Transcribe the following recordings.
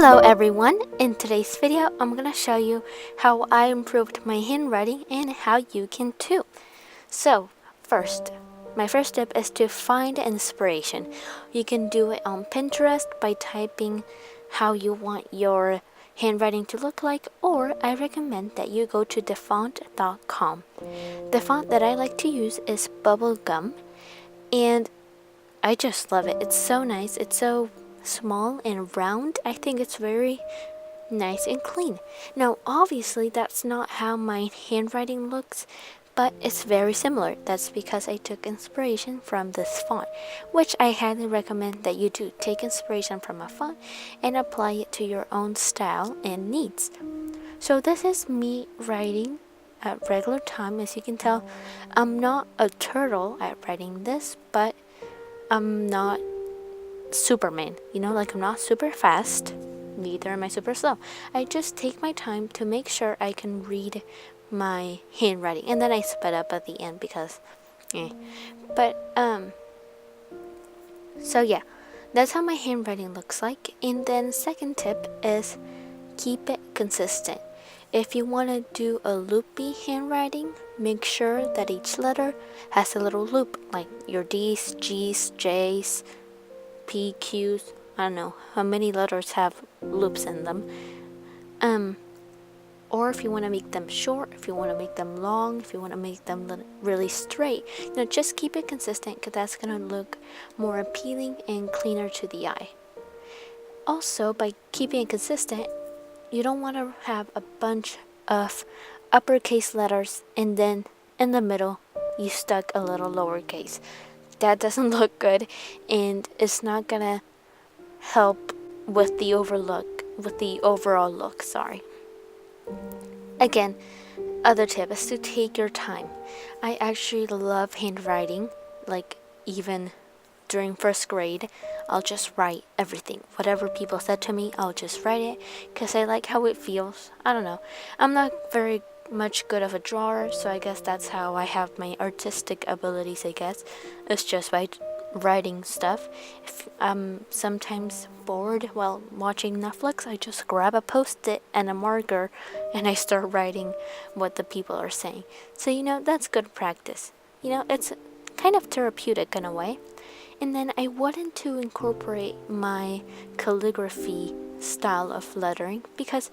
Hello everyone! In today's video, I'm gonna show you how I improved my handwriting and how you can too. So, my first tip is to find inspiration. You can do it on Pinterest by typing how you want your handwriting to look like, or I recommend that you go to thefont.com. The font that I like to use is Bubblegum, and I just love it. It's so nice. It's so small and round. I think it's very nice and clean. Now, obviously, that's not how my handwriting looks, but it's very similar. That's because I took inspiration from this font, which I highly recommend that you do. Take inspiration from a font and apply it to your own style and needs. So this is me writing at regular time. As you can tell, I'm not a turtle at writing this, but I'm not Superman, like I'm not super fast, neither am I super slow. I just take my time to make sure I can read my handwriting, and then I sped up at the end because so yeah, that's how my handwriting looks like. And then second tip is keep it consistent. If you want to do a loopy handwriting, make sure that each letter has a little loop, like your D's, G's, J's, P, Q's. I don't know how many letters have loops in them. Or if you want to make them short, if you want to make them long, if you want to make them really straight, just keep it consistent, because that's going to look more appealing and cleaner to the eye. Also, by keeping it consistent, you don't want to have a bunch of uppercase letters and then in the middle you stuck a little lowercase. That doesn't look good, and it's not gonna help with the overall look. Again, other tip is to take your time. I actually love handwriting. Like, even during first grade, I'll just write everything. Whatever people said to me, I'll just write it because I like how it feels. I don't know. I'm not very much good of a drawer, so I guess that's how I have my artistic abilities. I guess it's just by writing stuff. If I'm sometimes bored while watching Netflix, I just grab a post-it and a marker and I start writing what the people are saying. So that's good practice. It's kind of therapeutic in a way. And then I wanted to incorporate my calligraphy style of lettering because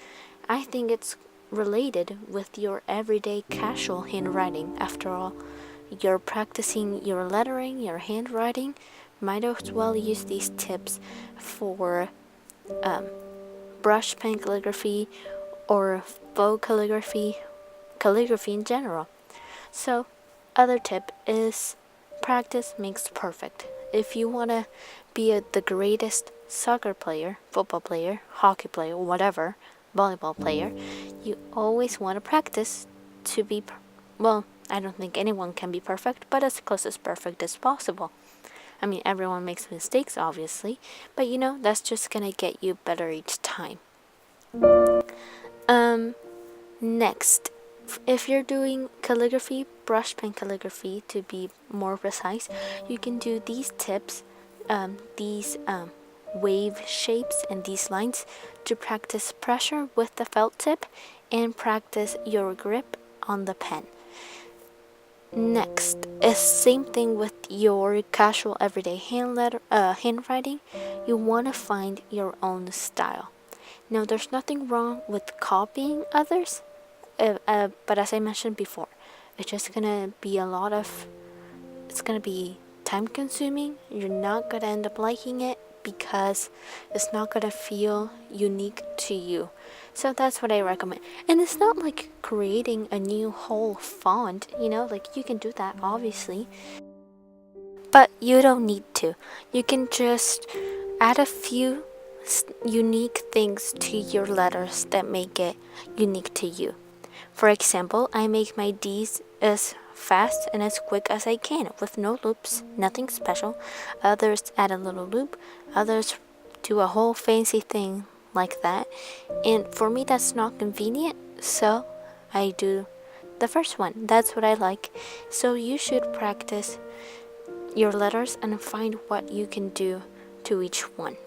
I think it's related with your everyday casual handwriting. After all, you're practicing your lettering, your handwriting. Might as well use these tips for brush pen calligraphy or faux calligraphy in general. So, other tip is practice makes perfect. If you want to be the greatest soccer player, football player, hockey player, whatever, volleyball player, you always want to practice to be I don't think anyone can be perfect, but as close as perfect as possible. I mean, everyone makes mistakes, obviously, but that's just gonna get you better each time. Next, if you're doing calligraphy, brush pen calligraphy to be more precise, you can do these tips, these wave shapes and these lines to practice pressure with the felt tip and practice your grip on the pen. Next is same thing with your casual everyday handwriting. You want to find your own style. Now, there's nothing wrong with copying others, but as I mentioned before, it's just gonna be it's gonna be time consuming. You're not gonna end up liking it because it's not gonna feel unique to you. So that's what I recommend. And it's not like creating a new whole font, like you can do that obviously, but you don't need to. You can just add a few unique things to your letters that make it unique to you. For example, I make my D's as fast and as quick as I can with no loops, nothing special. Others add a little loop, others do a whole fancy thing like that, and for me that's not convenient, so I do the first one. That's what I like. So you should practice your letters and find what you can do to each one.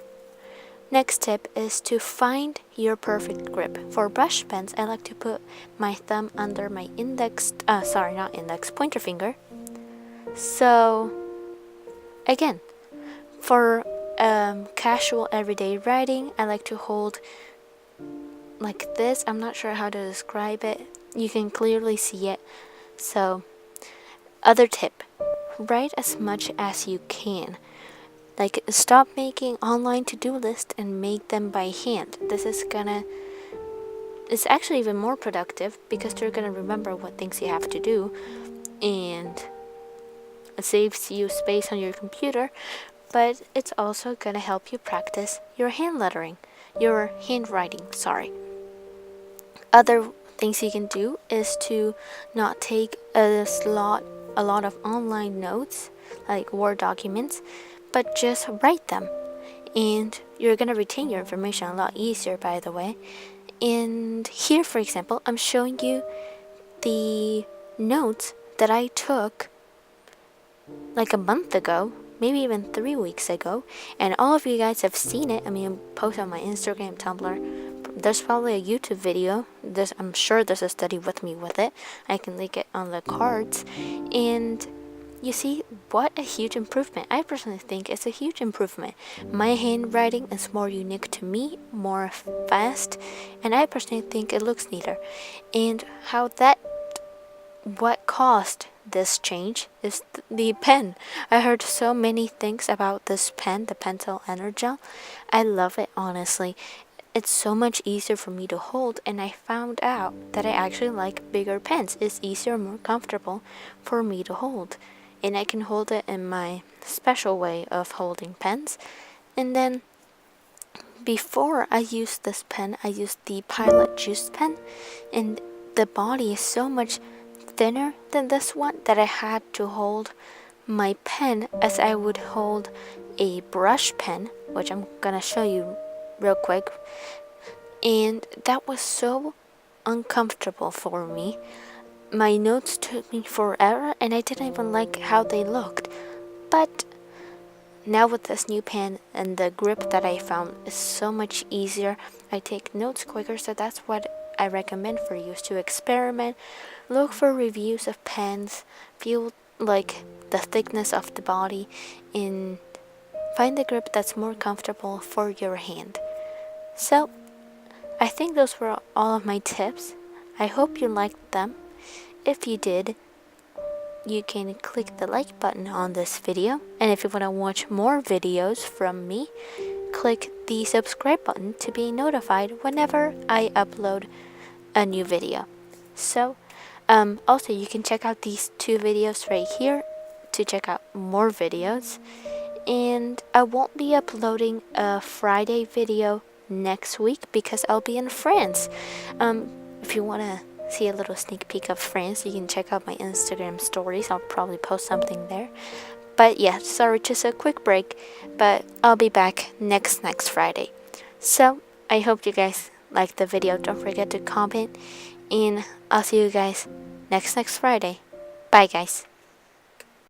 Next tip is to find your perfect grip. For brush pens, I like to put my thumb under my pointer finger. So, again, for casual everyday writing, I like to hold like this. I'm not sure how to describe it. You can clearly see it. So, other tip, write as much as you can. Like, stop making online to-do lists and make them by hand. It's actually even more productive because you're gonna remember what things you have to do, and it saves you space on your computer, but it's also gonna help you practice your handwriting, sorry. Other things you can do is to not take a lot of online notes, like Word documents, but just write them. And you're gonna retain your information a lot easier, by the way. And here, for example, I'm showing you the notes that I took like a month ago, maybe even 3 weeks ago, and all of you guys have seen it. I mean, post on my Instagram, Tumblr. There's probably a YouTube video. I'm sure there's a study with me with it. I can link it on the cards. And you see what a huge improvement. I personally think it's a huge improvement. My handwriting is more unique to me, more fast, and I personally think it looks neater. And what caused this change is the pen. I heard so many things about this pen, the Pentel Energel. I love it, honestly. It's so much easier for me to hold, and I found out that I actually like bigger pens. It's easier, more comfortable for me to hold, and I can hold it in my special way of holding pens. And then before I used this pen, I used the Pilot Juice pen, and the body is so much thinner than this one that I had to hold my pen as I would hold a brush pen, which I'm gonna show you real quick. And that was so uncomfortable for me. My notes took me forever, and I didn't even like how they looked. But now with this new pen and the grip that I found is so much easier, I take notes quicker. So that's what I recommend for you, is to experiment, look for reviews of pens, feel like the thickness of the body, and find the grip that's more comfortable for your hand. So I think those were all of my tips. I hope you liked them. If you did, you can click the like button on this video, and if you want to watch more videos from me, click the subscribe button to be notified whenever I upload a new video. So also you can check out these 2 videos right here to check out more videos. And I won't be uploading a Friday video next week because I'll be in France. If you want to see a little sneak peek of France, you can check out my Instagram stories. I'll probably post something there. But yeah, sorry, just a quick break, but I'll be back next Friday. So I hope you guys liked the video. Don't forget to comment, and I'll see you guys next Friday. Bye guys.